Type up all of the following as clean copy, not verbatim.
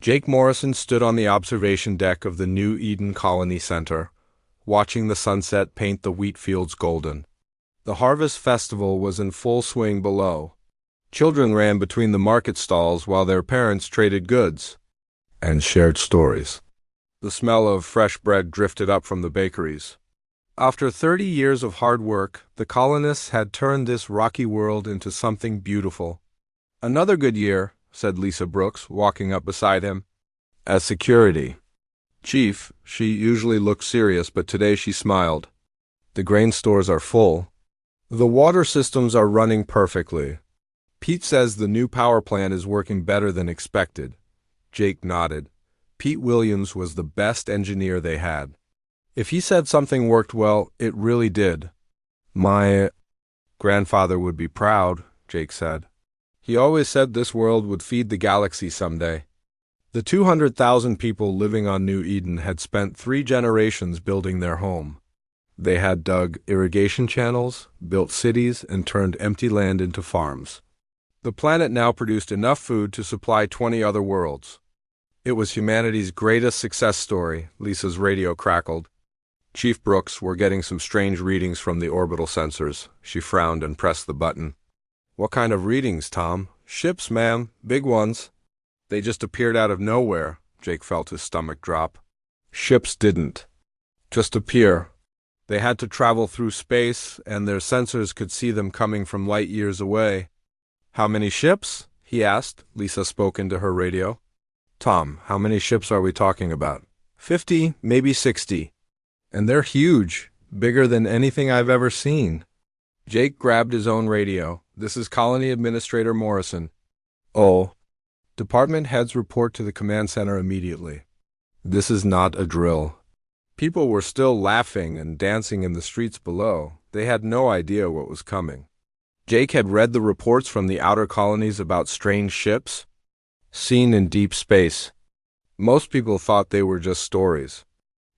Jake Morrison stood on the observation deck of the New Eden Colony Center, watching the sunset paint the wheat fields golden. The harvest festival was in full swing below. Children ran between the market stalls while their parents traded goods and shared stories. The smell of fresh bread drifted up from the bakeries. After 30 years of hard work, the colonists had turned this rocky world into something beautiful. "Another good year," said Lisa Brooks, walking up beside him. "As security, Chief." She usually looked serious, but today she smiled. "The grain stores are full. The water systems are running perfectly. Pete says the new power plant is working better than expected." Jake nodded. Pete Williams was the best engineer they had. If he said something worked well, it really did. "My grandfather would be proud," Jake said. "He always said this world would feed the galaxy someday." The 200,000 people living on New Eden had spent 3 generations building their home. They had dug irrigation channels, built cities, and turned empty land into farms. The planet now produced enough food to supply 20 other worlds. It was humanity's greatest success story, Lisa's radio crackled. "Chief Brooks, we're getting some strange readings from the orbital sensors." She frowned and pressed the button. "What kind of readings, Tom?" "Ships, ma'am. Big ones." "They just appeared out of nowhere." Jake felt his stomach drop. "Ships didn't just appear. They had to travel through space, and their sensors could see them coming from light years away." "How many ships?" he asked. Lisa spoke into her radio. "Tom, how many ships are we talking about?" 50, maybe 60. "And they're huge, bigger than anything I've ever seen." Jake grabbed his own radio. "This is Colony Administrator Morrison." "Oh." "Department heads report to the command center immediately." "This is not a drill." People were still laughing and dancing in the streets below. They had no idea what was coming. Jake had read the reports from the outer colonies about strange ships seen in deep space. Most people thought they were just stories.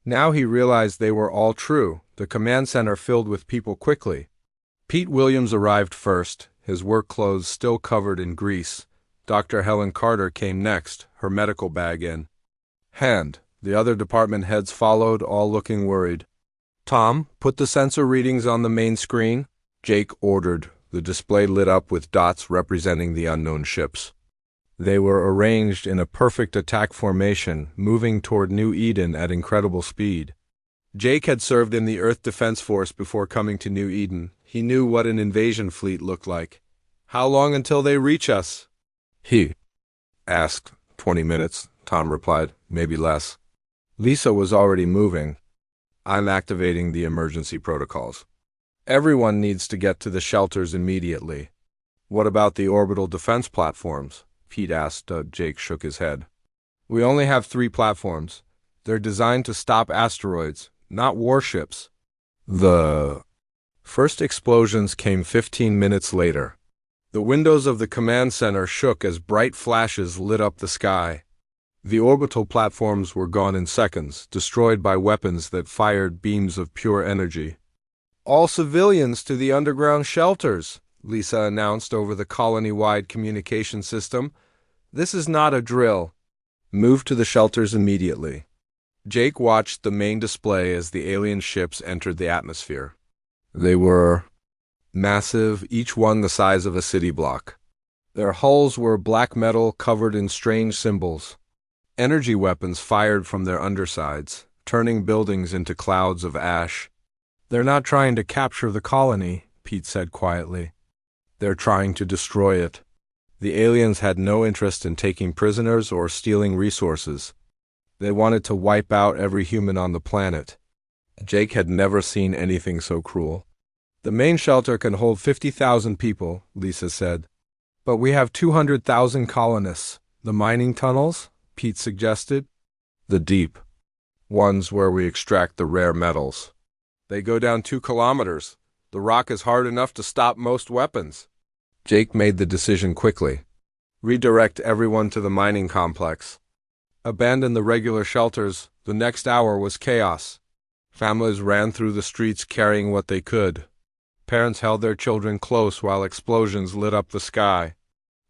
Now he realized they were all true. The command center filled with people quickly. Pete Williams arrived first, his work clothes still covered in grease. Dr. Helen Carter came next, her medical bag in hand. The other department heads followed, all looking worried. "Tom, put the sensor readings on the main screen," Jake ordered. The display lit up with dots representing the unknown ships. They were arranged in a perfect attack formation, moving toward New Eden at incredible speed. Jake had served in the Earth Defense Force before coming to New Eden. He knew what an invasion fleet looked like. "How long until they reach us?" he asked. 20 minutes, Tom replied, maybe less. Lisa was already moving. "I'm activating the emergency protocols. Everyone needs to get to the shelters immediately." "What about the orbital defense platforms?" Pete asked. Jake shook his head. "We only have 3 platforms. They're designed to stop asteroids, not warships." The first explosions came 15 minutes later. The windows of the command center shook as bright flashes lit up the sky. The orbital platforms were gone in seconds, destroyed by weapons that fired beams of pure energy. "All civilians to the underground shelters," Lisa announced over the colony-wide communication system. "This is not a drill. Move to the shelters immediately." Jake watched the main display as the alien ships entered the atmosphere. They were massive, each one the size of a city block. Their hulls were black metal covered in strange symbols. Energy weapons fired from their undersides, turning buildings into clouds of ash. "They're not trying to capture the colony," Pete said quietly. "They're trying to destroy it." The aliens had no interest in taking prisoners or stealing resources. They wanted to wipe out every human on the planet. Jake had never seen anything so cruel. "The main shelter can hold 50,000 people," Lisa said. "But we have 200,000 colonists." "The mining tunnels?" Pete suggested. "The deep ones where we extract the rare metals. They go down 2 kilometers. The rock is hard enough to stop most weapons." Jake made the decision quickly. "Redirect everyone to the mining complex. Abandon the regular shelters." The next hour was chaos. Families ran through the streets carrying what they could. Parents held their children close while explosions lit up the sky.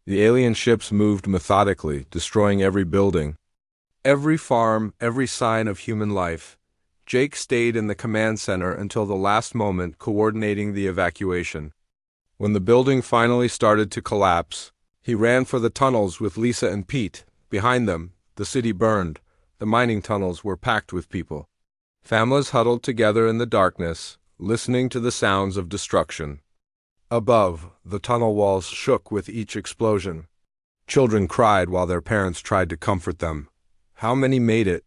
The alien ships moved methodically, destroying every building. Every farm, every sign of human life. Jake stayed in the command center until the last moment, coordinating the evacuation. When the building finally started to collapse, he ran for the tunnels with Lisa and Pete. Behind them, the city burned. The mining tunnels were packed with people. Families huddled together in the darkness, listening to the sounds of destruction. Above, the tunnel walls shook with each explosion. Children cried while their parents tried to comfort them. How many made it?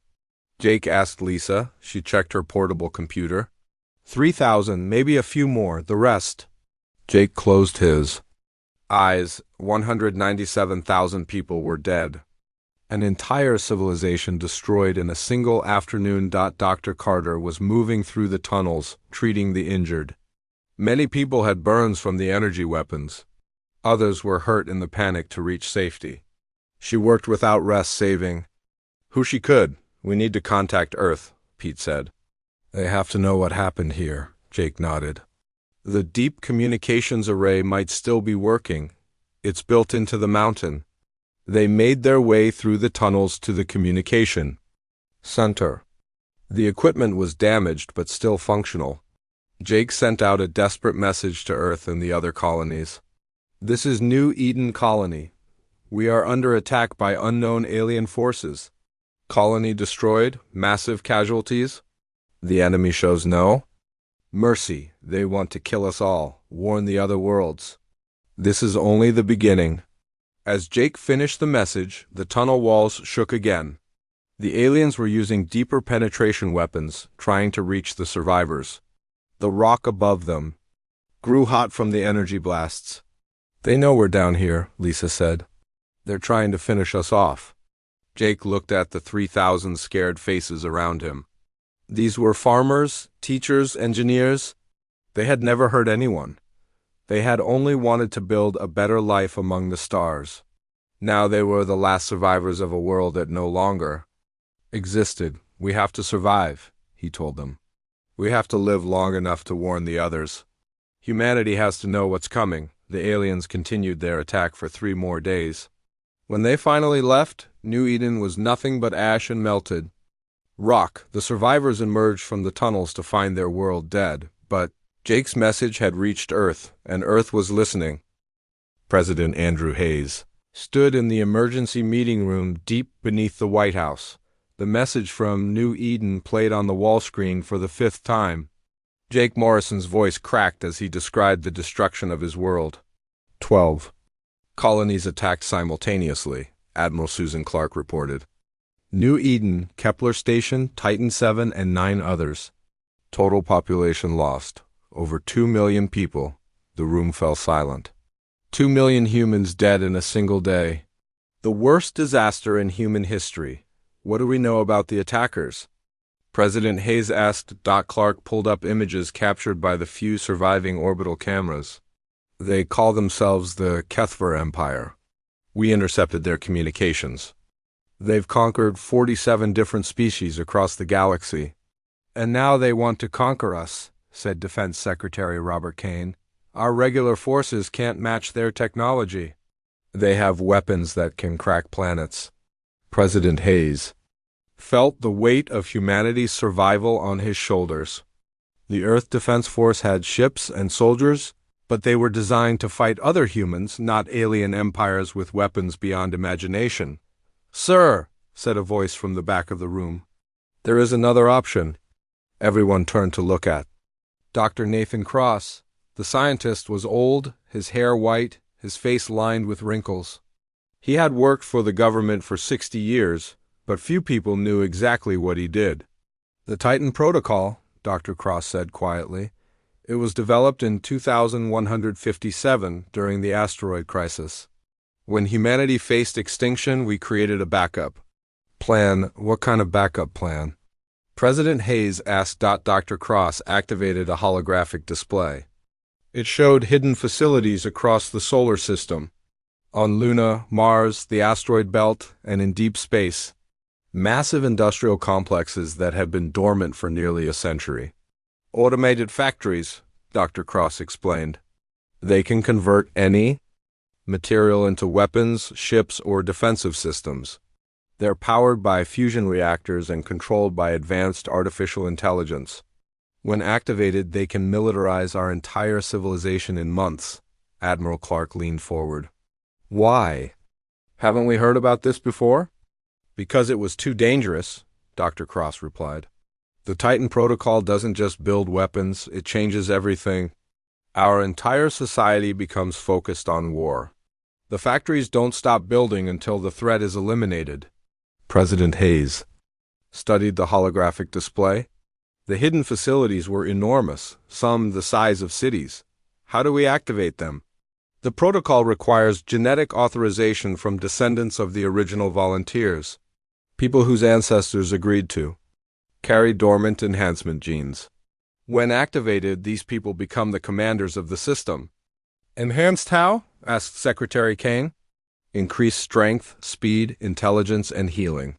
Jake asked Lisa. She checked her portable computer. 3,000, maybe a few more, the rest. Jake closed his eyes. 197,000 people were dead. An entire civilization destroyed in a single afternoon. Dr. Carter was moving through the tunnels, treating the injured. Many people had burns from the energy weapons. Others were hurt in the panic to reach safety. She worked without rest, saving who she could. We need to contact Earth, Pete said. They have to know what happened here, Jake nodded. The deep communications array might still be working. It's built into the mountain. They made their way through the tunnels to the communication center. The equipment was damaged but still functional. Jake sent out a desperate message to Earth and the other colonies. This is New Eden Colony. We are under attack by unknown alien forces. Colony destroyed, massive casualties. The enemy shows no mercy. They want to kill us all, warn the other worlds. This is only the beginning. As Jake finished the message, the tunnel walls shook again. The aliens were using deeper penetration weapons, trying to reach the survivors. The rock above them grew hot from the energy blasts. They know we're down here, Lisa said. They're trying to finish us off. Jake looked at the 3,000 scared faces around him. These were farmers, teachers, engineers. They had never hurt anyone. They had only wanted to build a better life among the stars. Now they were the last survivors of a world that no longer existed. We have to survive, he told them. We have to live long enough to warn the others. Humanity has to know what's coming. The aliens continued their attack for 3 more days. When they finally left, New Eden was nothing but ash and melted rock. The survivors emerged from the tunnels to find their world dead, but Jake's message had reached Earth, and Earth was listening. President Andrew Hayes stood in the emergency meeting room deep beneath the White House. The message from New Eden played on the wall screen for the 5th time. Jake Morrison's voice cracked as he described the destruction of his world. 12 colonies attacked simultaneously, Admiral Susan Clark reported. New Eden, Kepler Station, Titan 7, and 9 others. Total population lost. Over 2 million people. The room fell silent. 2 million humans dead in a single day. The worst disaster in human history. What do we know about the attackers? President Hayes asked. Clark pulled up images captured by the few surviving orbital cameras. They call themselves the Kethver Empire. We intercepted their communications. They've conquered 47 different species across the galaxy. And now they want to conquer us, said Defense Secretary Robert Kane. Our regular forces can't match their technology. They have weapons that can crack planets. President Hayes felt the weight of humanity's survival on his shoulders. The Earth Defense Force had ships and soldiers, but they were designed to fight other humans, not alien empires with weapons beyond imagination. Sir, said a voice from the back of the room. There is another option. Everyone turned to look at Dr. Nathan Cross. The scientist was old, his hair white, his face lined with wrinkles. He had worked for the government for 60 years, but few people knew exactly what he did. The Titan Protocol, Dr. Cross said quietly. It was developed in 2157 during the asteroid crisis. When humanity faced extinction, we created a backup plan. What kind of backup plan? President Hayes asked. Dr. Cross activated a holographic display. It showed hidden facilities across the solar system. On Luna, Mars, the asteroid belt, and in deep space. Massive industrial complexes that had been dormant for nearly a century. Automated factories, Dr. Cross explained. They can convert any material into weapons, ships, or defensive systems. They're powered by fusion reactors and controlled by advanced artificial intelligence. When activated, they can militarize our entire civilization in months. Admiral Clark leaned forward. Why? Haven't we heard about this before? Because it was too dangerous, Dr. Cross replied. The Titan Protocol doesn't just build weapons, it changes everything. Our entire society becomes focused on war. The factories don't stop building until the threat is eliminated. President Hayes studied the holographic display. The hidden facilities were enormous, some the size of cities. How do we activate them? The protocol requires genetic authorization from descendants of the original volunteers, people whose ancestors agreed to carry dormant enhancement genes. When activated, these people become the commanders of the system. Enhanced how? Asked Secretary Kane. Increased strength, speed, intelligence, and healing.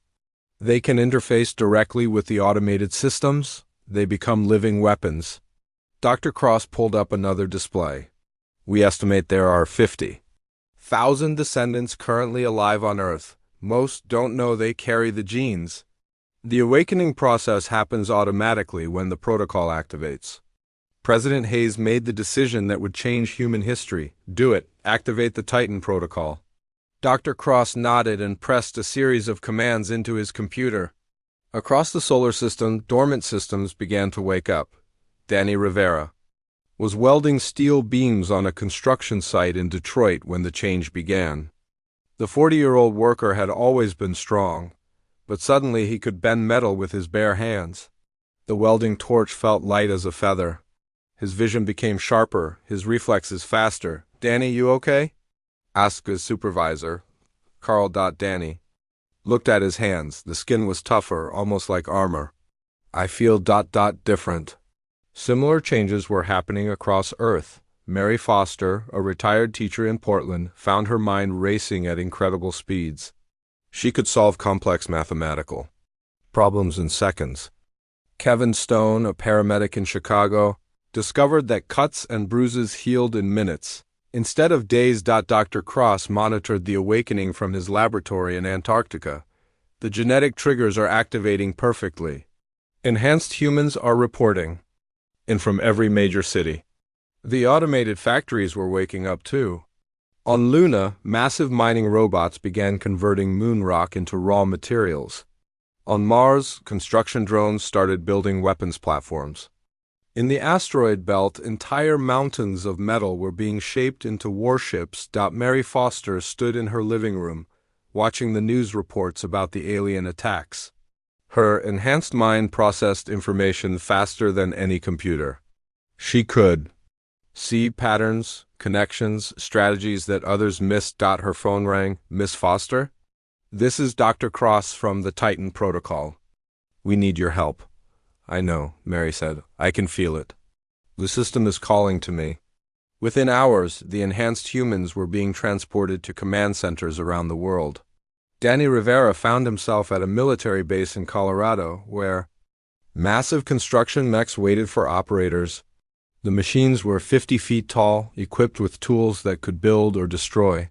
They can interface directly with the automated systems. They become living weapons. Dr. Cross pulled up another display. We estimate there are 50,000 descendants currently alive on Earth. Most don't know they carry the genes. The awakening process happens automatically when the protocol activates. President Hayes made the decision that would change human history. Do it. Activate the Titan Protocol. Dr. Cross nodded and pressed a series of commands into his computer. Across the solar system, dormant systems began to wake up. Danny Rivera was welding steel beams on a construction site in Detroit when the change began. The 40-year-old worker had always been strong, but suddenly he could bend metal with his bare hands. The welding torch felt light as a feather. His vision became sharper, his reflexes faster. Danny, you okay? Asked his supervisor. Carl. Danny looked at his hands. The skin was tougher, almost like armor. I feel different. Similar changes were happening across Earth. Mary Foster, a retired teacher in Portland, found her mind racing at incredible speeds. She could solve complex mathematical problems in seconds. Kevin Stone, a paramedic in Chicago, discovered that cuts and bruises healed in minutes. Instead of days. Dr. Cross monitored the awakening from his laboratory in Antarctica. The genetic triggers are activating perfectly. Enhanced humans are reporting in from every major city. The automated factories were waking up too. On Luna, massive mining robots began converting moon rock into raw materials. On Mars, construction drones started building weapons platforms. In the asteroid belt, entire mountains of metal were being shaped into warships. Mary Foster stood in her living room, watching the news reports about the alien attacks. Her enhanced mind processed information faster than any computer. She could see patterns, connections, strategies that others missed. Her phone rang. Miss Foster? This is Dr. Cross from the Titan Protocol. We need your help. I know, Mary said. I can feel it. The system is calling to me. Within hours, the enhanced humans were being transported to command centers around the world. Danny Rivera found himself at a military base in Colorado, where massive construction mechs waited for operators. The machines were 50 feet tall, equipped with tools that could build or destroy.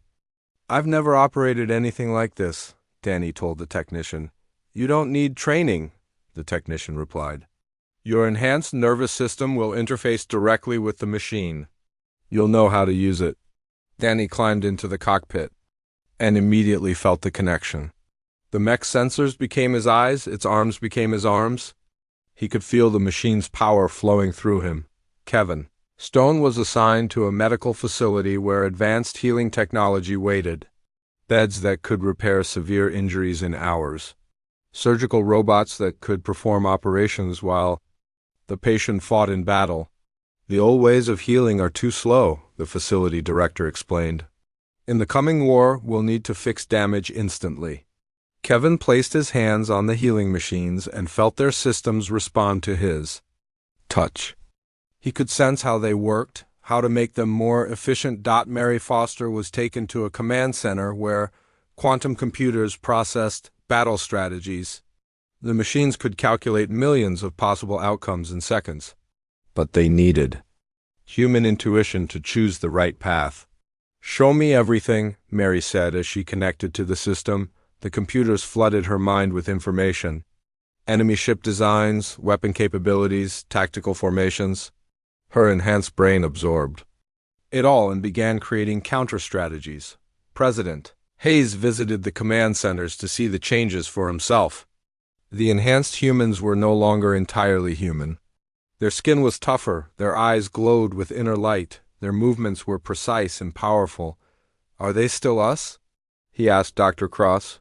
I've never operated anything like this, Danny told the technician. You don't need training, the technician replied. Your enhanced nervous system will interface directly with the machine. You'll know how to use it. Danny climbed into the cockpit and immediately felt the connection. The mech's sensors became his eyes, its arms became his arms. He could feel the machine's power flowing through him. Kevin Stone was assigned to a medical facility where advanced healing technology waited. Beds that could repair severe injuries in hours. Surgical robots that could perform operations while the patient fought in battle. The old ways of healing are too slow, the facility director explained. In the coming war, we'll need to fix damage instantly. Kevin placed his hands on the healing machines and felt their systems respond to his touch. He could sense how they worked, how to make them more efficient. Mary Foster was taken to a command center where quantum computers processed battle strategies. The machines could calculate millions of possible outcomes in seconds. But they needed human intuition to choose the right path. Show me everything, Mary said as she connected to the system. The computers flooded her mind with information. Enemy ship designs, weapon capabilities, tactical formations. Her enhanced brain absorbed it all and began creating counter-strategies. President Hayes visited the command centers to see the changes for himself. The enhanced humans were no longer entirely human. Their skin was tougher, their eyes glowed with inner light, their movements were precise and powerful. "Are they still us?" he asked Dr. Cross.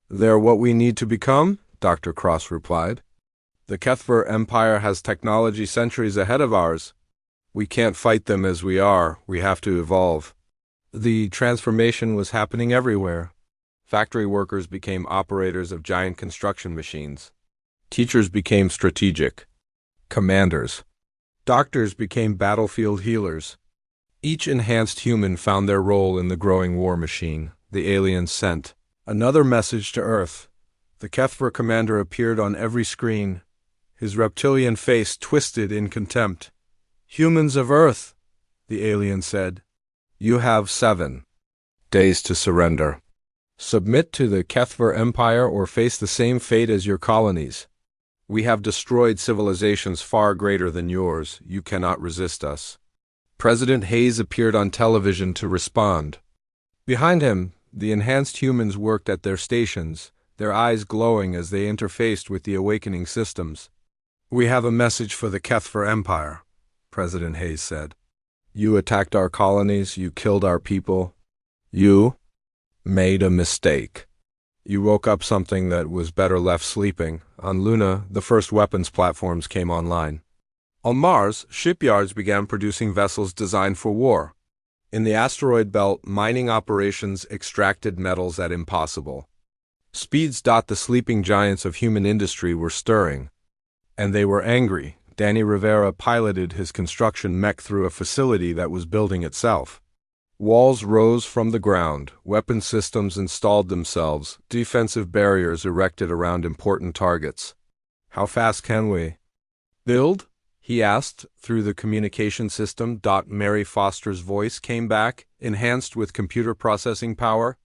"They're what we need to become," Dr. Cross replied. "The Kethver Empire has technology centuries ahead of ours. We can't fight them as we are, we have to evolve." The transformation was happening everywhere. Factory workers became operators of giant construction machines. Teachers became strategic commanders. Doctors became battlefield healers. Each enhanced human found their role in the growing war machine. The aliens sent another message to Earth. The Kethver commander appeared on every screen, his reptilian face twisted in contempt. "Humans of Earth," the alien said, "you have 7 days to surrender. Submit to the Kethver Empire or face the same fate as your colonies. We have destroyed civilizations far greater than yours. You cannot resist us." President Hayes appeared on television to respond. Behind him, the enhanced humans worked at their stations, their eyes glowing as they interfaced with the awakening systems. "We have a message for the Kethver Empire," President Hayes said. "You attacked our colonies, you killed our people. You made a mistake. You woke up something that was better left sleeping. On Luna, the first weapons platforms came online. On Mars, shipyards began producing vessels designed for war. In the asteroid belt, mining operations extracted metals at impossible speeds. The sleeping giants of human industry were stirring. And they were angry. Danny Rivera piloted his construction mech through a facility that was building itself. Walls rose from the ground, weapon systems installed themselves, defensive barriers erected around important targets. "How fast can we build?" he asked through the communication system. Mary Foster's voice came back, enhanced with computer processing power.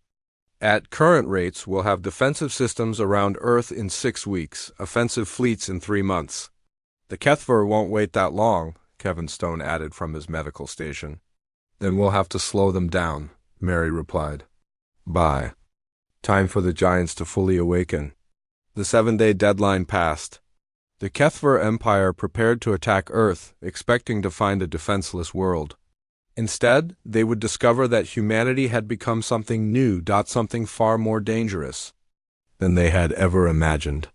"At current rates, we'll have defensive systems around Earth in 6 weeks, offensive fleets in 3 months. The Kethver won't wait that long," Kevin Stone added from his medical station. "Then we'll have to slow them down," Mary replied. "Bye. Time for the giants to fully awaken." The 7-day deadline passed. The Kethver Empire prepared to attack Earth, expecting to find a defenseless world. Instead, they would discover that humanity had become something new, something far more dangerous than they had ever imagined.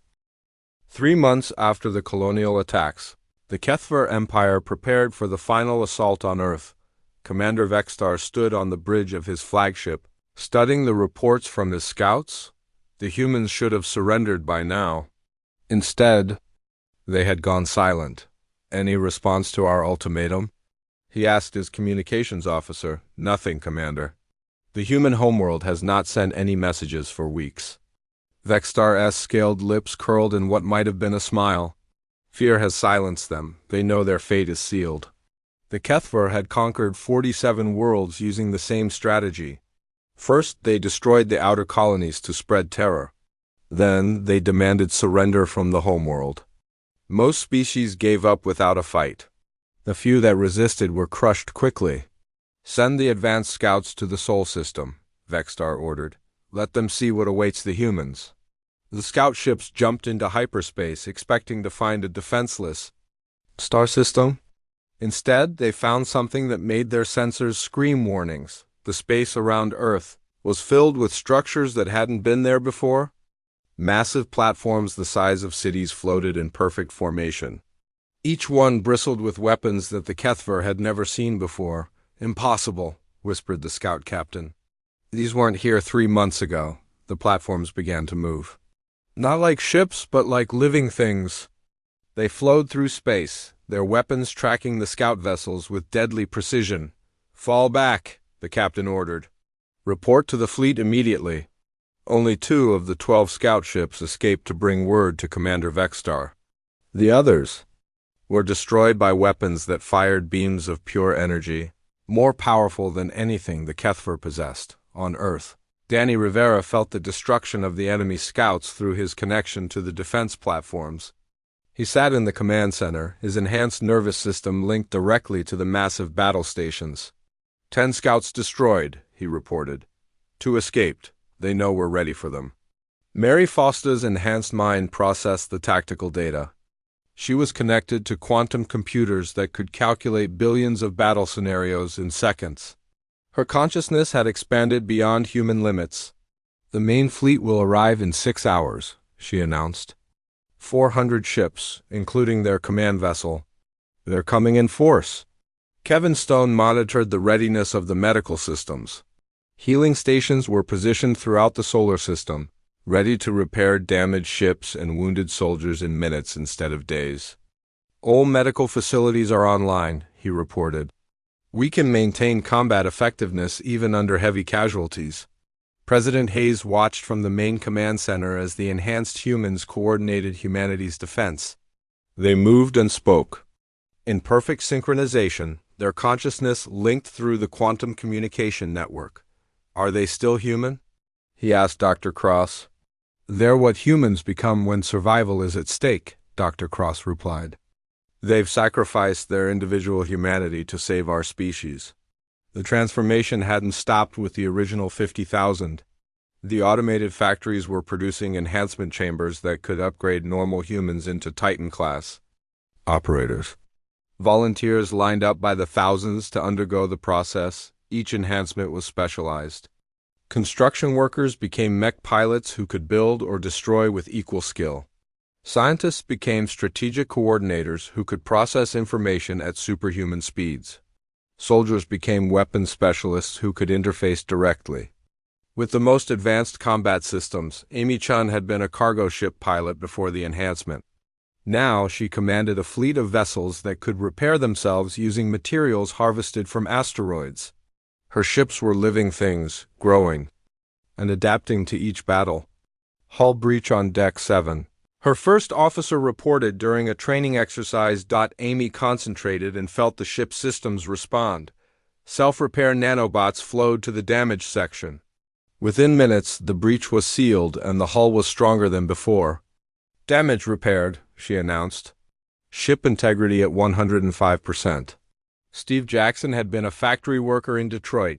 3 months after the colonial attacks, the Kethver Empire prepared for the final assault on Earth. Commander Vextar stood on the bridge of his flagship, studying the reports from his scouts. The humans should have surrendered by now. Instead, they had gone silent. "Any response to our ultimatum?" he asked his communications officer. "Nothing, Commander. The human homeworld has not sent any messages for weeks." Vextar's scaled lips curled in what might have been a smile. "Fear has silenced them. They know their fate is sealed." The Kethver had conquered 47 worlds using the same strategy. First, they destroyed the outer colonies to spread terror. Then, they demanded surrender from the homeworld. Most species gave up without a fight. The few that resisted were crushed quickly. "Send the advanced scouts to the Sol system," Vextar ordered. "Let them see what awaits the humans." The scout ships jumped into hyperspace, expecting to find a defenseless star system. Instead, they found something that made their sensors scream warnings. The space around Earth was filled with structures that hadn't been there before. Massive platforms the size of cities floated in perfect formation. Each one bristled with weapons that the Kethver had never seen before. "Impossible," whispered the scout captain. "These weren't here 3 months ago." The platforms began to move. "Not like ships, but like living things." They flowed through space, their weapons tracking the scout vessels with deadly precision. "Fall back," the captain ordered. "Report to the fleet immediately." Only 2 of the 12 scout ships escaped to bring word to Commander Vextar. The others were destroyed by weapons that fired beams of pure energy, more powerful than anything the Kethver possessed on Earth. Danny Rivera felt the destruction of the enemy scouts through his connection to the defense platforms. He sat in the command center, his enhanced nervous system linked directly to the massive battle stations. 10 scouts destroyed, he reported. 2 escaped. They know we're ready for them. Mary Foster's enhanced mind processed the tactical data. She was connected to quantum computers that could calculate billions of battle scenarios in seconds. Her consciousness had expanded beyond human limits. The main fleet will arrive in 6 hours, she announced. 400 ships, including their command vessel. They're coming in force. Kevin Stone monitored the readiness of the medical systems. Healing stations were positioned throughout the solar system, ready to repair damaged ships and wounded soldiers in minutes instead of days. All medical facilities are online, he reported. We can maintain combat effectiveness even under heavy casualties. President Hayes watched from the main command center as the enhanced humans coordinated humanity's defense. They moved and spoke. In perfect synchronization, their consciousness linked through the quantum communication network. Are they still human? He asked Dr. Cross. They're what humans become when survival is at stake, Dr. Cross replied. They've sacrificed their individual humanity to save our species. The transformation hadn't stopped with the original 50,000. The automated factories were producing enhancement chambers that could upgrade normal humans into Titan-class operators. Volunteers lined up by the thousands to undergo the process. Each enhancement was specialized. Construction workers became mech pilots who could build or destroy with equal skill. Scientists became strategic coordinators who could process information at superhuman speeds. Soldiers became weapons specialists who could interface directly. With the most advanced combat systems, Amy Chun had been a cargo ship pilot before the enhancement. Now she commanded a fleet of vessels that could repair themselves using materials harvested from asteroids. Her ships were living things, growing and adapting to each battle. Hull breach on Deck 7. Her first officer reported during a training exercise. Amy concentrated and felt the ship's systems respond. Self-repair nanobots flowed to the damage section. Within minutes, the breach was sealed and the hull was stronger than before. Damage repaired, she announced. Ship integrity at 105%. Steve Jackson had been a factory worker in Detroit.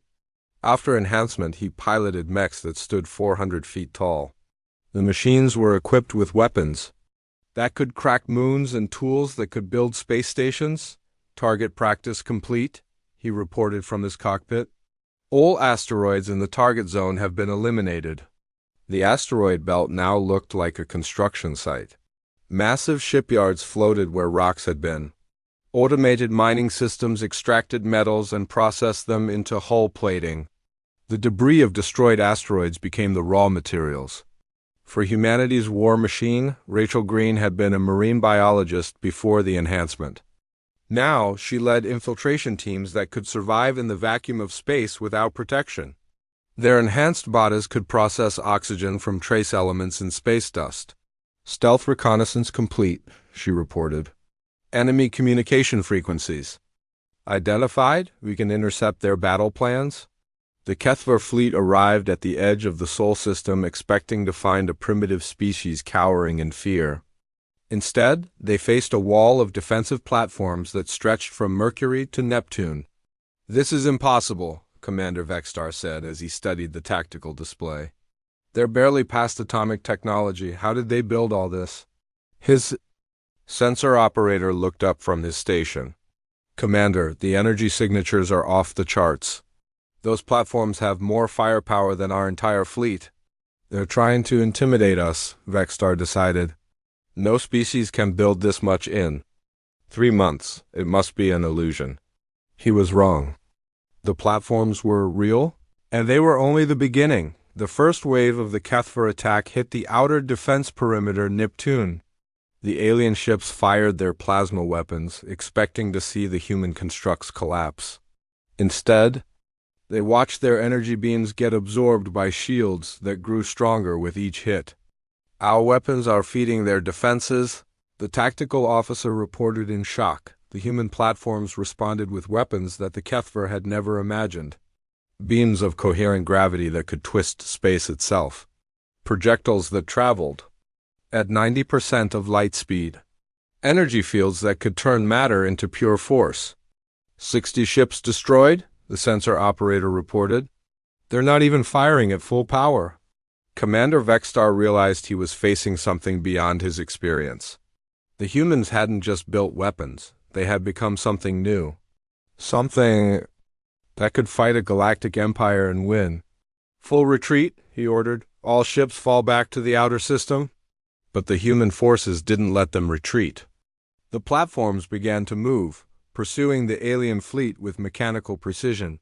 After enhancement, he piloted mechs that stood 400 feet tall. The machines were equipped with weapons that could crack moons and tools that could build space stations. Target practice complete, he reported from his cockpit. All asteroids in the target zone have been eliminated. The asteroid belt now looked like a construction site. Massive shipyards floated where rocks had been. Automated mining systems extracted metals and processed them into hull plating. The debris of destroyed asteroids became the raw materials. For humanity's war machine, Rachel Green had been a marine biologist before the enhancement. Now she led infiltration teams that could survive in the vacuum of space without protection. Their enhanced bodies could process oxygen from trace elements in space dust. Stealth reconnaissance complete, she reported. Enemy communication frequencies identified. We can intercept their battle plans. The Kethver fleet arrived at the edge of the Sol system expecting to find a primitive species cowering in fear. Instead, they faced a wall of defensive platforms that stretched from Mercury to Neptune. This is impossible, Commander Vextar said as he studied the tactical display. They're barely past atomic technology. How did they build all this? His sensor operator looked up from his station. Commander, the energy signatures are off the charts. Those platforms have more firepower than our entire fleet. They're trying to intimidate us, Vextar decided. No species can build this much in 3 months. It must be an illusion. He was wrong. The platforms were real, and they were only the beginning. The first wave of the Kethver attack hit the outer defense perimeter Neptune. The alien ships fired their plasma weapons, expecting to see the human constructs collapse. Instead, they watched their energy beams get absorbed by shields that grew stronger with each hit. Our weapons are feeding their defenses, the tactical officer reported in shock. The human platforms responded with weapons that the Kethver had never imagined. beams of coherent gravity that could twist space itself, projectiles that traveled at 90% of light speed, energy fields that could turn matter into pure force. 60 ships destroyed, the sensor operator reported. They're not even firing at full power. Commander Vexstar realized he was facing something beyond his experience. The humans hadn't just built weapons, they had become something new. Something that could fight a galactic empire and win. Full retreat, he ordered. All ships fall back to the outer system. But the human forces didn't let them retreat. The platforms began to move, pursuing the alien fleet with mechanical precision.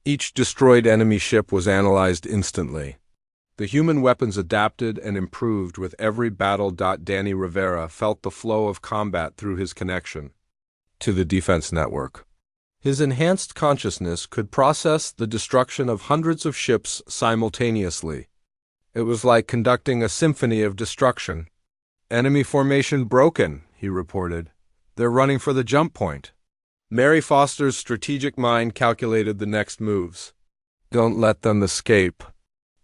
Each destroyed enemy ship was analyzed instantly. The human weapons adapted and improved with every battle. Danny Rivera felt the flow of combat through his connection to the defense network. His enhanced consciousness could process the destruction of hundreds of ships simultaneously. It was like conducting a symphony of destruction. Enemy formation broken, he reported. They're running for the jump point. Mary Foster's strategic mind calculated the next moves. Don't let them escape.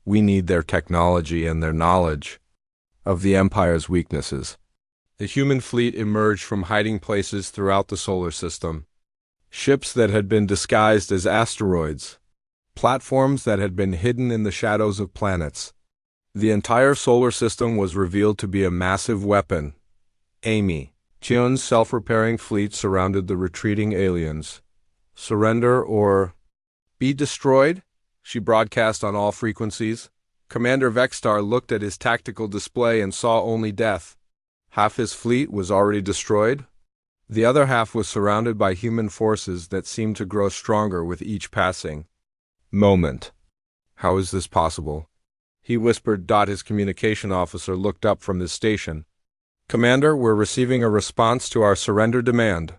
We need their technology and their knowledge of the Empire's weaknesses. The human fleet emerged from hiding places throughout the solar system. Ships that had been disguised as asteroids. Platforms that had been hidden in the shadows of planets. The entire solar system was revealed to be a massive weapon. Amy, Chion's self-repairing fleet surrounded the retreating aliens. Surrender or be destroyed? She broadcast on all frequencies. Commander Vexstar looked at his tactical display and saw only death. Half his fleet was already destroyed. The other half was surrounded by human forces that seemed to grow stronger with each passing moment. How is this possible? He whispered. His communication officer looked up from his station. Commander, we're receiving a response to our surrender demand.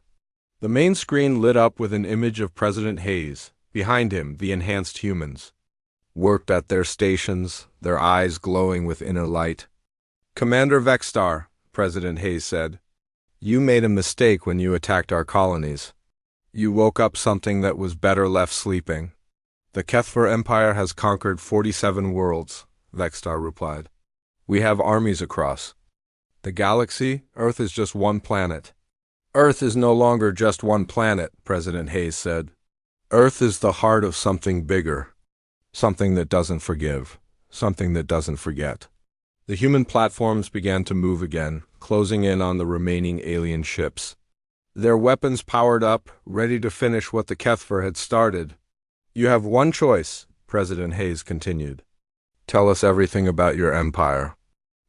The main screen lit up with an image of President Hayes. Behind him, the enhanced humans worked at their stations, their eyes glowing with inner light. Commander Vexstar, President Hayes said, you made a mistake when you attacked our colonies. You woke up something that was better left sleeping. The Kethver Empire has conquered 47 worlds, Vexstar replied. We have armies across the galaxy. Earth is just one planet. Earth is no longer just one planet, President Hayes said. Earth is the heart of something bigger, something that doesn't forgive, something that doesn't forget. The human platforms began to move again, closing in on the remaining alien ships. Their weapons powered up, ready to finish what the Kethver had started. You have one choice, President Hayes continued. Tell us everything about your empire.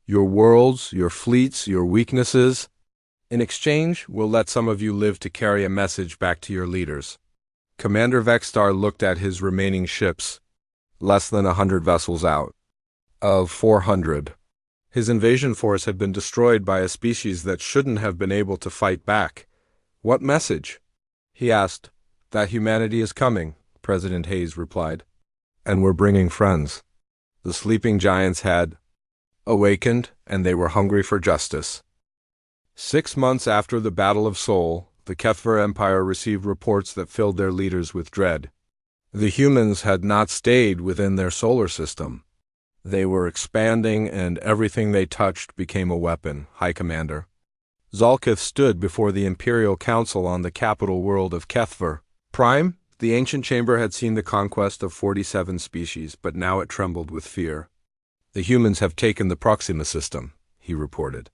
Your worlds, your fleets, your weaknesses. In exchange, we'll let some of you live to carry a message back to your leaders. Commander Vexstar looked at his remaining ships. Less than 100 vessels out of 400. His invasion force had been destroyed by a species that shouldn't have been able to fight back. What message? He asked. That humanity is coming, President Hayes replied. And we're bringing friends. The sleeping giants had awakened, and they were hungry for justice. 6 months after the Battle of Seoul, the Kethver Empire received reports that filled their leaders with dread. The humans had not stayed within their solar system. They were expanding, and everything they touched became a weapon, High Commander. Zalkith stood before the Imperial Council on the capital world of Kethver. Prime, the ancient chamber had seen the conquest of 47 species, but now it trembled with fear. The humans have taken the Proxima system, he reported.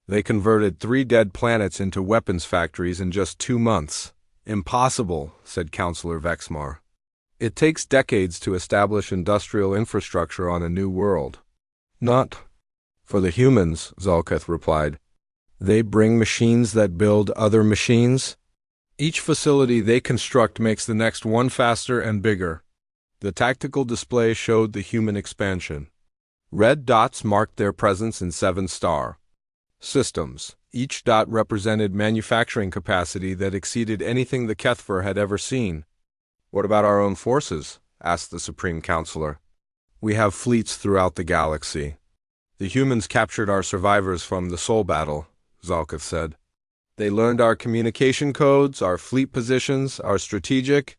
They converted 3 dead planets into weapons factories in just 2 months. Impossible, said Councillor Vexmar. It takes decades to establish industrial infrastructure on a new world. Not for the humans, Zalkith replied. They bring machines that build other machines. Each facility they construct makes the next one faster and bigger. The tactical display showed the human expansion. Red dots marked their presence in 7-star systems. Each dot represented manufacturing capacity that exceeded anything the Kethver had ever seen. What about our own forces? Asked the Supreme Counselor. We have fleets throughout the galaxy. The humans captured our survivors from the Soul Battle, Zalkith said. They learned our communication codes, our fleet positions, our strategic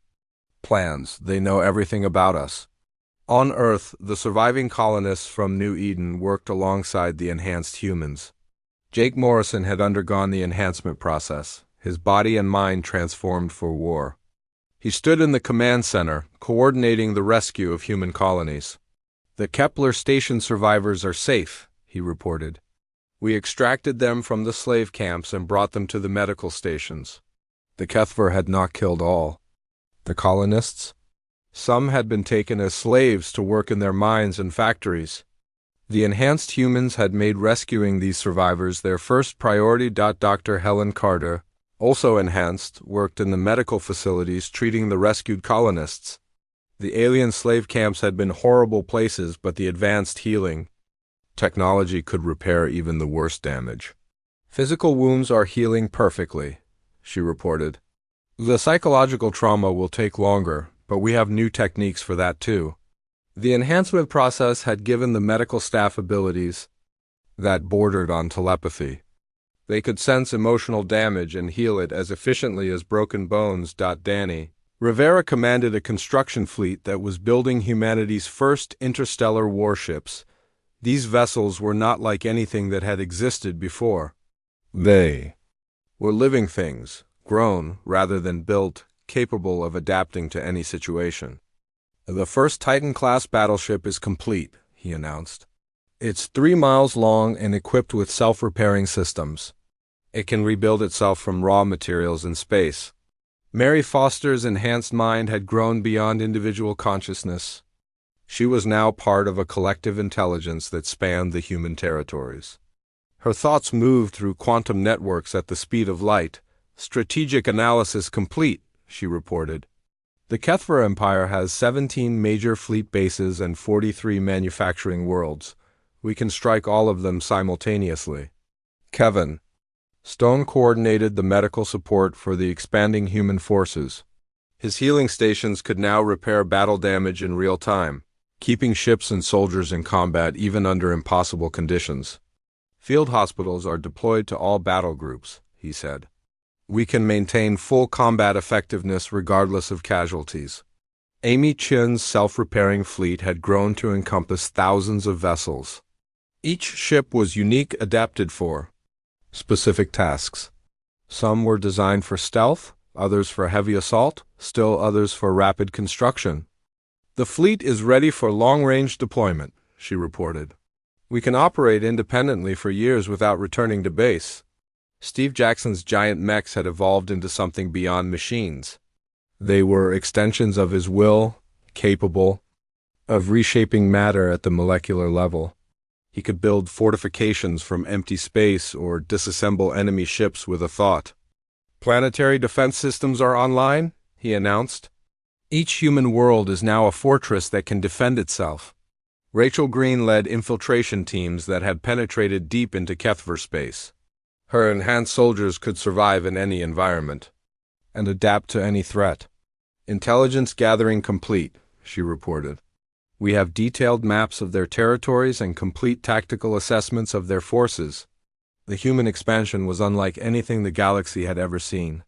Plans. They know everything about us. On Earth, the surviving colonists from New Eden worked alongside the enhanced humans. Jake Morrison had undergone the enhancement process, his body and mind transformed for war. He stood in the command center, coordinating the rescue of human colonies. "The Kepler station survivors are safe," he reported. "We extracted them from the slave camps and brought them to the medical stations." The Kethver had not killed all. The colonists? Some had been taken as slaves to work in their mines and factories. The enhanced humans had made rescuing these survivors their first priority. Dr. Helen Carter, also enhanced, worked in the medical facilities treating the rescued colonists. The alien slave camps had been horrible places, but the advanced healing technology could repair even the worst damage. "Physical wounds are healing perfectly," she reported. "The psychological trauma will take longer, but we have new techniques for that too." The enhancement process had given the medical staff abilities that bordered on telepathy. They could sense emotional damage and heal it as efficiently as broken bones. Danny Rivera commanded a construction fleet that was building humanity's first interstellar warships. These vessels were not like anything that had existed before. They were living things, grown rather than built, capable of adapting to any situation. "The first Titan-class battleship is complete," he announced. "It's 3 miles long and equipped with self-repairing systems. It can rebuild itself from raw materials in space." Mary Foster's enhanced mind had grown beyond individual consciousness. She was now part of a collective intelligence that spanned the human territories. Her thoughts moved through quantum networks at the speed of light. "Strategic analysis complete," she reported. "The Kethver Empire has 17 major fleet bases and 43 manufacturing worlds. We can strike all of them simultaneously." Kevin Stone coordinated the medical support for the expanding human forces. His healing stations could now repair battle damage in real time, keeping ships and soldiers in combat even under impossible conditions. "Field hospitals are deployed to all battle groups," he said. "We can maintain full combat effectiveness regardless of casualties." Amy Chin's self-repairing fleet had grown to encompass thousands of vessels. Each ship was unique, adapted for specific tasks. Some were designed for stealth, others for heavy assault, still others for rapid construction. "The fleet is ready for long-range deployment," she reported. "We can operate independently for years without returning to base." Steve Jackson's giant mechs had evolved into something beyond machines. They were extensions of his will, capable of reshaping matter at the molecular level. He could build fortifications from empty space or disassemble enemy ships with a thought. "Planetary defense systems are online," he announced. "Each human world is now a fortress that can defend itself." Rachel Green led infiltration teams that had penetrated deep into Kethver space. Her enhanced soldiers could survive in any environment and adapt to any threat. "Intelligence gathering complete," she reported. "We have detailed maps of their territories and complete tactical assessments of their forces." The human expansion was unlike anything the galaxy had ever seen.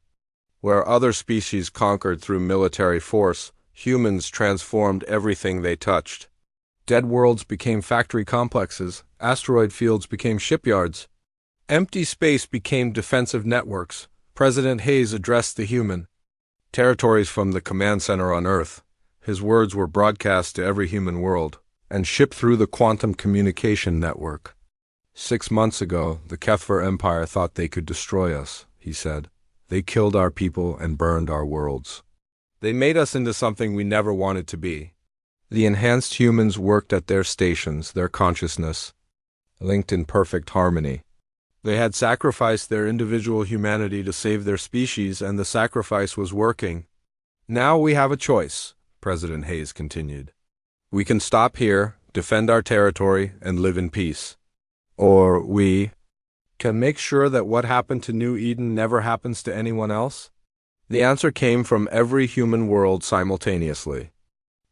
Where other species conquered through military force, humans transformed everything they touched. Dead worlds became factory complexes, asteroid fields became shipyards. Empty space became defensive networks. President Hayes addressed the human territories from the command center on Earth. His words were broadcast to every human world and shipped through the quantum communication network. 6 months ago, the Kethver Empire thought they could destroy us, he said. "They killed our people and burned our worlds. They made us into something we never wanted to be." The enhanced humans worked at their stations, their consciousness linked in perfect harmony. They had sacrificed their individual humanity to save their species, and the sacrifice was working. "Now we have a choice," President Hayes continued. "We can stop here, defend our territory, and live in peace. Or we can make sure that what happened to New Eden never happens to anyone else." The answer came from every human world simultaneously.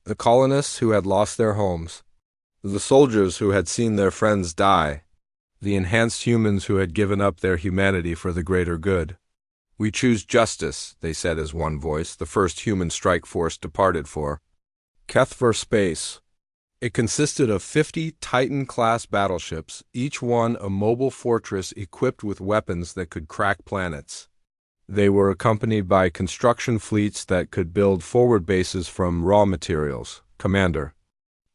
The colonists who had lost their homes, the soldiers who had seen their friends die, the enhanced humans who had given up their humanity for the greater good. We choose justice, they said as one voice. The first human strike force departed for HFY Space. It consisted of 50 Titan-class battleships, each one a mobile fortress equipped with weapons that could crack planets. They were accompanied by construction fleets that could build forward bases from raw materials. Commander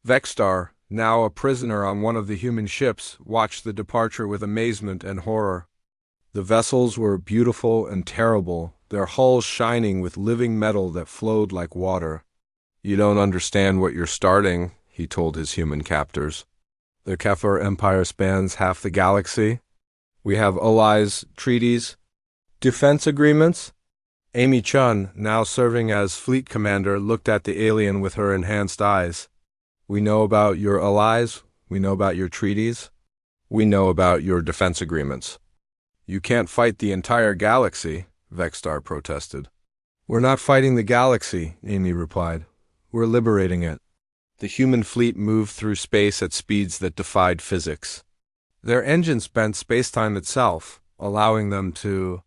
Vexstar, now a prisoner on one of the human ships, watched the departure with amazement and horror. The vessels were beautiful and terrible, their hulls shining with living metal that flowed like water. "You don't understand what you're starting," he told his human captors. "The HFY Empire spans half the galaxy. We have allies, treaties, defense agreements." Amy Chun, now serving as fleet commander, looked at the alien with her enhanced eyes. "We know about your allies, we know about your treaties, we know about your defense agreements." "You can't fight the entire galaxy," Vexstar protested. "We're not fighting the galaxy," Amy replied. "We're liberating it." The human fleet moved through space at speeds that defied physics. Their engines bent spacetime itself, allowing them to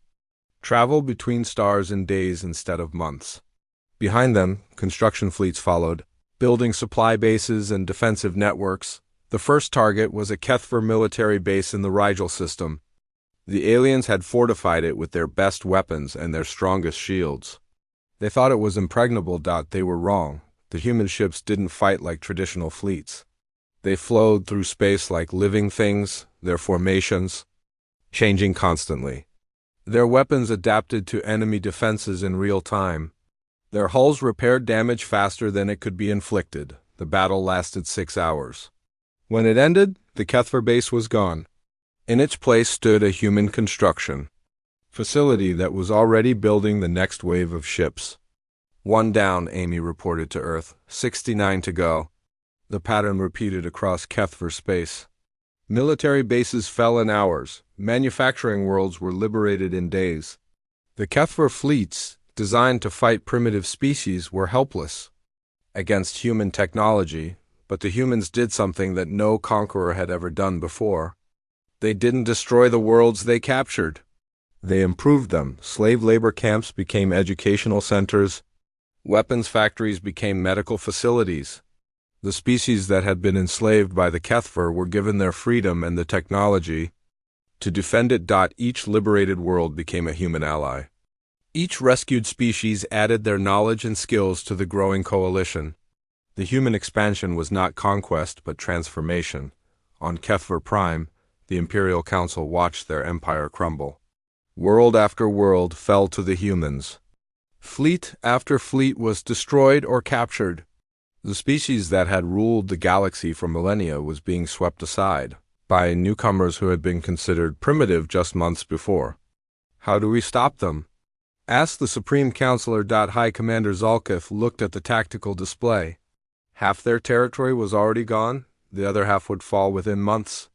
travel between stars in days instead of months. Behind them, construction fleets followed, building supply bases and defensive networks. The first target was a HFY military base in the Rigel system. The aliens had fortified it with their best weapons and their strongest shields. They thought it was impregnable. They were wrong. The human ships didn't fight like traditional fleets. They flowed through space like living things, their formations changing constantly. Their weapons adapted to enemy defenses in real time. Their hulls repaired damage faster than it could be inflicted. The battle lasted 6 hours. When it ended, the HFY base was gone. In its place stood a human construction facility that was already building the next wave of ships. "One down," Amy reported to Earth. 69 to go. The pattern repeated across HFY space. Military bases fell in hours. Manufacturing worlds were liberated in days. The HFY fleets, designed to fight primitive species, were helpless against human technology, but the humans did something that no conqueror had ever done before. They didn't destroy the worlds they captured. They improved them. Slave labor camps became educational centers. Weapons factories became medical facilities. The species that had been enslaved by the HFY were given their freedom and the technology to defend it. Each liberated world became a human ally. Each rescued species added their knowledge and skills to the growing coalition. The human expansion was not conquest but transformation. On HFY Prime, the Imperial Council watched their empire crumble. World after world fell to the humans. Fleet after fleet was destroyed or captured. The species that had ruled the galaxy for millennia was being swept aside by newcomers who had been considered primitive just months before. "How do we stop them?" asked the Supreme Counselor. High Commander Zalkith looked at the tactical display. Half their territory was already gone, the other half would fall within months.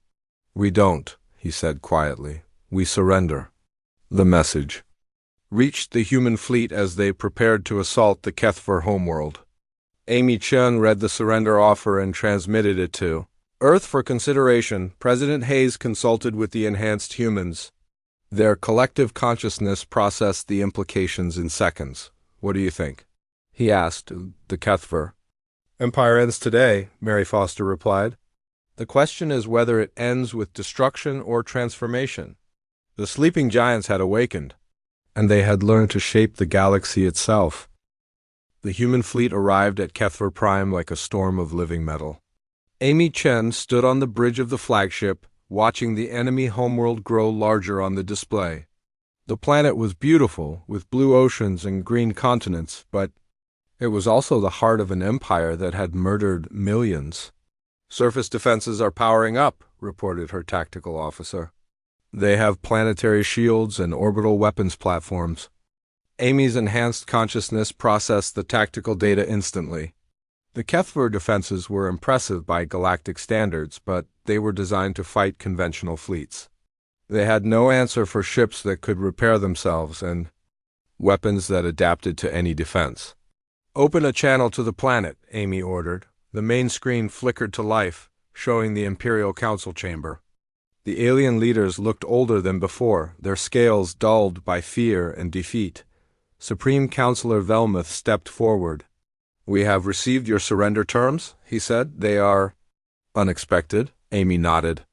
"We don't," he said quietly. "We surrender." The message reached the human fleet as they prepared to assault the HFY homeworld. Amy Chun read the surrender offer and transmitted it to Earth for consideration. President Hayes consulted with the enhanced humans. Their collective consciousness processed the implications in seconds. "What do you think?" he asked the HFY. "Empire ends today," Mary Foster replied. "The question is whether it ends with destruction or transformation." The sleeping giants had awakened, and they had learned to shape the galaxy itself. The human fleet arrived at HFY Prime like a storm of living metal. Amy Chen stood on the bridge of the flagship, watching the enemy homeworld grow larger on the display. The planet was beautiful, with blue oceans and green continents, but it was also the heart of an empire that had murdered millions. "Surface defenses are powering up," reported her tactical officer. "They have planetary shields and orbital weapons platforms." Amy's enhanced consciousness processed the tactical data instantly. The HFY defenses were impressive by galactic standards, but they were designed to fight conventional fleets. They had no answer for ships that could repair themselves and weapons that adapted to any defense. "Open a channel to the planet," Amy ordered. The main screen flickered to life, showing the Imperial Council chamber. The alien leaders looked older than before, their scales dulled by fear and defeat. Supreme Counselor Velmuth stepped forward. "We have received your surrender terms," he said. "They are unexpected." Amy nodded.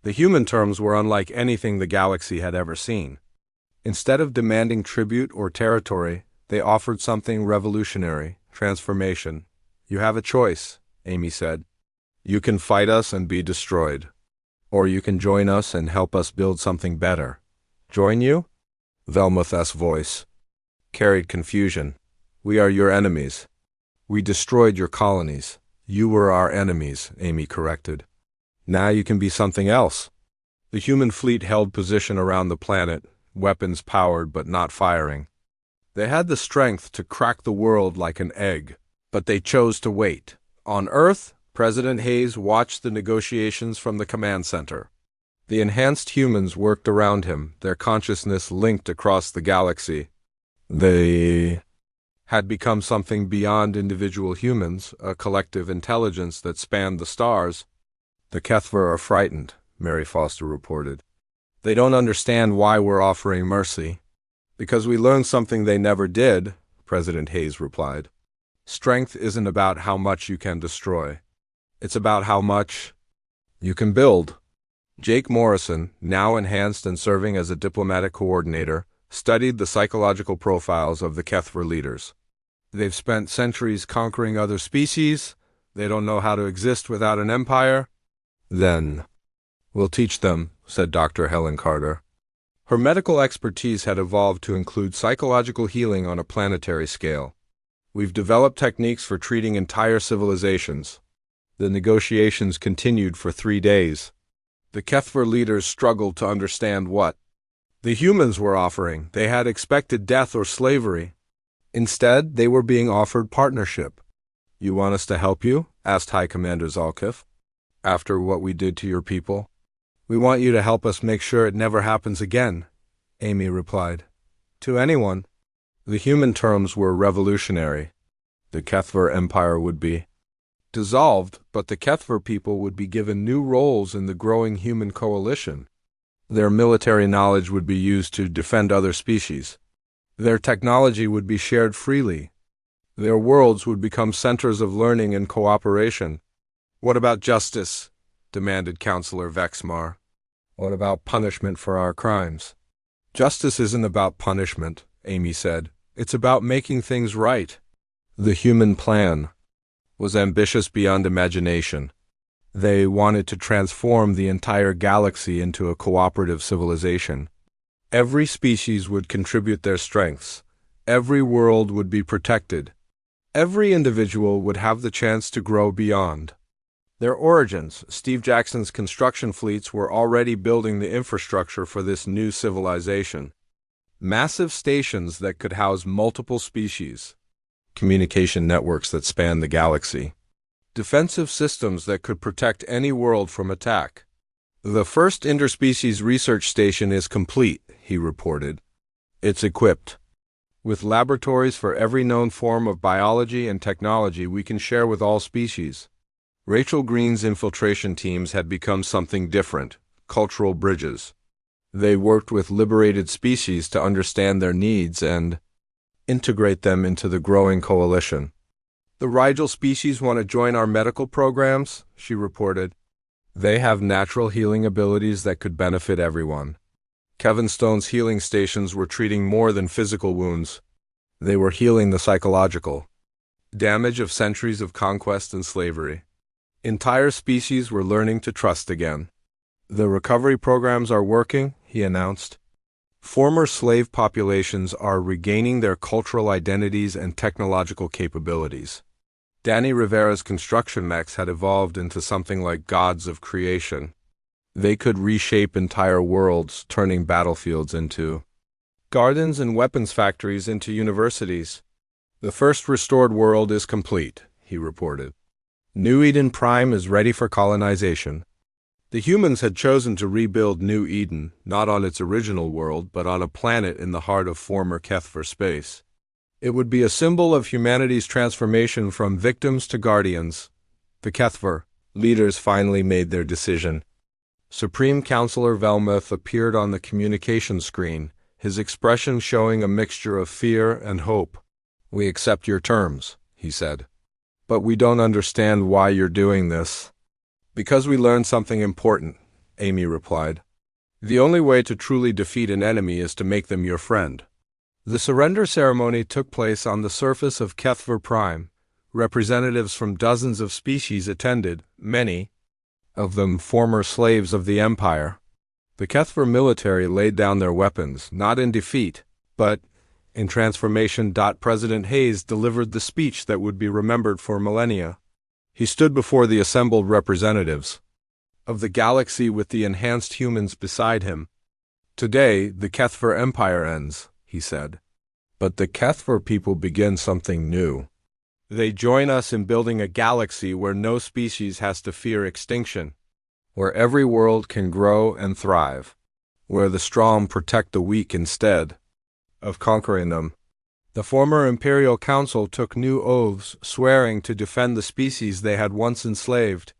The human terms were unlike anything the galaxy had ever seen. Instead of demanding tribute or territory, they offered something revolutionary: transformation. "You have a choice," Amy said. "You can fight us and be destroyed. Or you can join us and help us build something better." "Join you?" Velmuth's voice carried confusion. "We are your enemies. We destroyed your colonies." "You were our enemies," Amy corrected. "Now you can be something else." The human fleet held position around the planet, weapons powered but not firing. They had the strength to crack the world like an egg, but they chose to wait. On Earth, President Hayes watched the negotiations from the command center. The enhanced humans worked around him, their consciousness linked across the galaxy. They had become something beyond individual humans, a collective intelligence that spanned the stars. "The Kethver are frightened," Mary Foster reported. "They don't understand why we're offering mercy." "Because we learned something they never did," President Hayes replied. "Strength isn't about how much you can destroy. It's about how much you can build." Jake Morrison, now enhanced and serving as a diplomatic coordinator, studied the psychological profiles of the Kethver leaders. "They've spent centuries conquering other species. They don't know how to exist without an empire." "Then we'll teach them," said Dr. Helen Carter. Her medical expertise had evolved to include psychological healing on a planetary scale. "We've developed techniques for treating entire civilizations." The negotiations continued for 3 days. The Kethver leaders struggled to understand what the humans were offering. They had expected death or slavery. Instead, they were being offered partnership. "You want us to help you?" asked High Commander Zalkif. "After what we did to your people?" "We want you to help us make sure it never happens again," Amy replied. "To anyone." The human terms were revolutionary. The Kethver Empire would be dissolved, but the Kethver people would be given new roles in the growing human coalition. Their military knowledge would be used to defend other species. Their technology would be shared freely. Their worlds would become centers of learning and cooperation. "What about justice?" demanded Counselor Vexmar. "What about punishment for our crimes?" "Justice isn't about punishment," Amy said. "It's about making things right." The human plan was ambitious beyond imagination. They wanted to transform the entire galaxy into a cooperative civilization. Every species would contribute their strengths. Every world would be protected. Every individual would have the chance to grow beyond. Their origins: Steve Jackson's construction fleets were already building the infrastructure for this new civilization. Massive stations that could house multiple species. Communication networks that spanned the galaxy. Defensive systems that could protect any world from attack. "The first interspecies research station is complete," he reported. "It's equipped with laboratories for every known form of biology and technology we can share with all species." Rachel Green's infiltration teams had become something different: cultural bridges. They worked with liberated species to understand their needs and integrate them into the growing coalition. "The Rigel species want to join our medical programs," she reported. "They have natural healing abilities that could benefit everyone." Kevin Stone's healing stations were treating more than physical wounds. They were healing the psychological damage of centuries of conquest and slavery. Entire species were learning to trust again. "The recovery programs are working," he announced. Former slave populations are regaining their cultural identities and technological capabilities. Danny Rivera's construction mechs had evolved into something like gods of creation. They could reshape entire worlds, turning battlefields into gardens and weapons factories into universities. "The first restored world is complete," he reported. "New Eden Prime is ready for colonization." The humans had chosen to rebuild New Eden, not on its original world, but on a planet in the heart of former Kethver space. It would be a symbol of humanity's transformation from victims to guardians. The Kethver leaders finally made their decision. Supreme Counselor Velmuth appeared on the communication screen, his expression showing a mixture of fear and hope. "We accept your terms," he said. "But we don't understand why you're doing this." "Because we learned something important," Amy replied. "The only way to truly defeat an enemy is to make them your friend." The surrender ceremony took place on the surface of HFY Prime. Representatives from dozens of species attended, many of them former slaves of the Empire. The HFY military laid down their weapons, not in defeat, but in transformation. President Hayes delivered the speech that would be remembered for millennia. He stood before the assembled representatives of the galaxy with the enhanced humans beside him. "Today, the HFY Empire ends," he said. "But the HFY people begin something new. They join us in building a galaxy where no species has to fear extinction, where every world can grow and thrive, where the strong protect the weak instead of conquering them." The former Imperial Council took new oaths, swearing to defend the species they had once enslaved.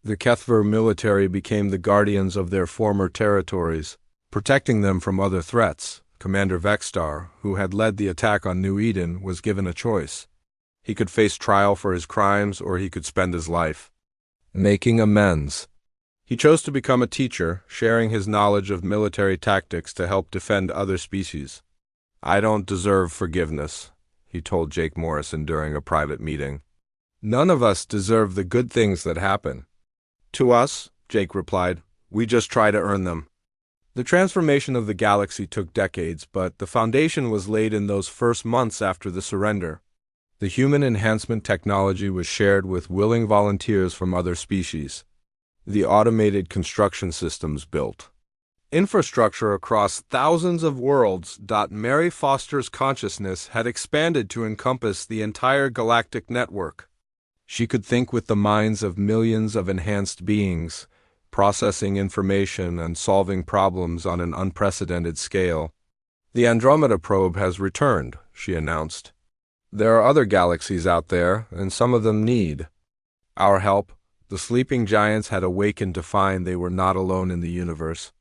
The HFY military became the guardians of their former territories, protecting them from other threats. Commander Vexstar, who had led the attack on New Eden, was given a choice. He could face trial for his crimes, or he could spend his life making amends. He chose to become a teacher, sharing his knowledge of military tactics to help defend other species. "I don't deserve forgiveness," he told Jake Morrison during a private meeting. "None of us deserve the good things that happen to us," Jake replied. "We just try to earn them." The transformation of the galaxy took decades, but the foundation was laid in those first months after the surrender. The human enhancement technology was shared with willing volunteers from other species. The automated construction systems built infrastructure across thousands of worlds. Mary Foster's consciousness had expanded to encompass the entire galactic network. She could think with the minds of millions of enhanced beings, processing information and solving problems on an unprecedented scale. "The Andromeda probe has returned," she announced. "There are other galaxies out there, and some of them need our help." The sleeping giants had awakened to find they were not alone in the universe.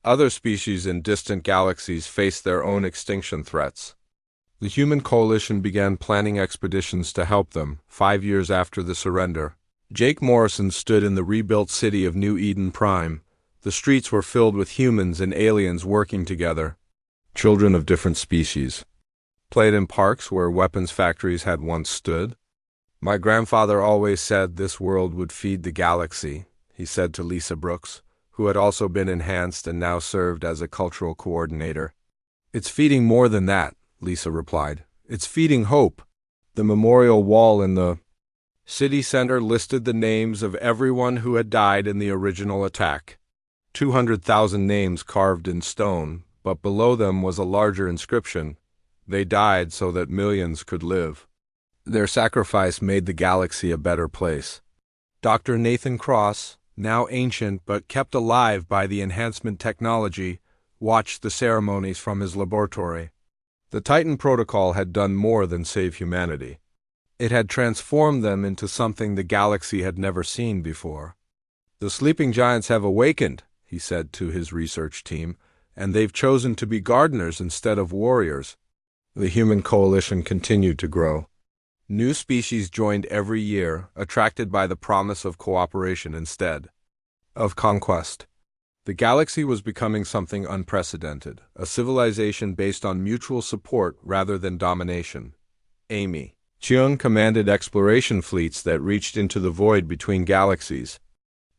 Other species in distant galaxies faced their own extinction threats. The human coalition began planning expeditions to help them. 5 years after the surrender, Jake Morrison stood in the rebuilt city of New Eden Prime. The streets were filled with humans and aliens working together. Children of different species played in parks where weapons factories had once stood. "My grandfather always said this world would feed the galaxy," he said to Lisa Brooks, who had also been enhanced and now served as a cultural coordinator. "It's feeding more than that," Lisa replied. "It's feeding hope." The memorial wall in the city center listed the names of everyone who had died in the original attack. 200,000 names carved in stone, but below them was a larger inscription: "They died so that millions could live. Their sacrifice made the galaxy a better place." Dr. Nathan Cross, now ancient but kept alive by the enhancement technology, watched the ceremonies from his laboratory. The Titan Protocol had done more than save humanity. It had transformed them into something the galaxy had never seen before. "The sleeping giants have awakened," he said to his research team, "and they've chosen to be gardeners instead of warriors." The human coalition continued to grow. New species joined every year, attracted by the promise of cooperation instead of conquest. The galaxy was becoming something unprecedented, a civilization based on mutual support rather than domination. Amy Cheung commanded exploration fleets that reached into the void between galaxies.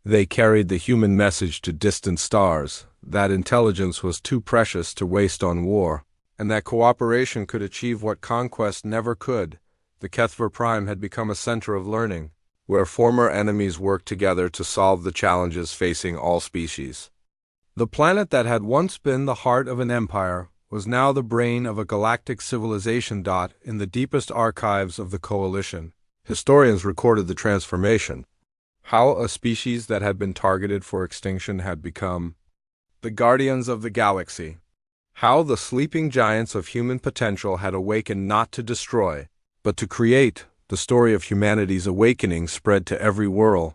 They carried the human message to distant stars, that intelligence was too precious to waste on war, and that cooperation could achieve what conquest never could. The HFY Prime had become a center of learning, where former enemies worked together to solve the challenges facing all species. The planet that had once been the heart of an empire was now the brain of a galactic civilization. In the deepest archives of the Coalition, historians recorded the transformation. How a species that had been targeted for extinction had become the guardians of the galaxy. How the sleeping giants of human potential had awakened not to destroy, but to create. The story of humanity's awakening spread to every world.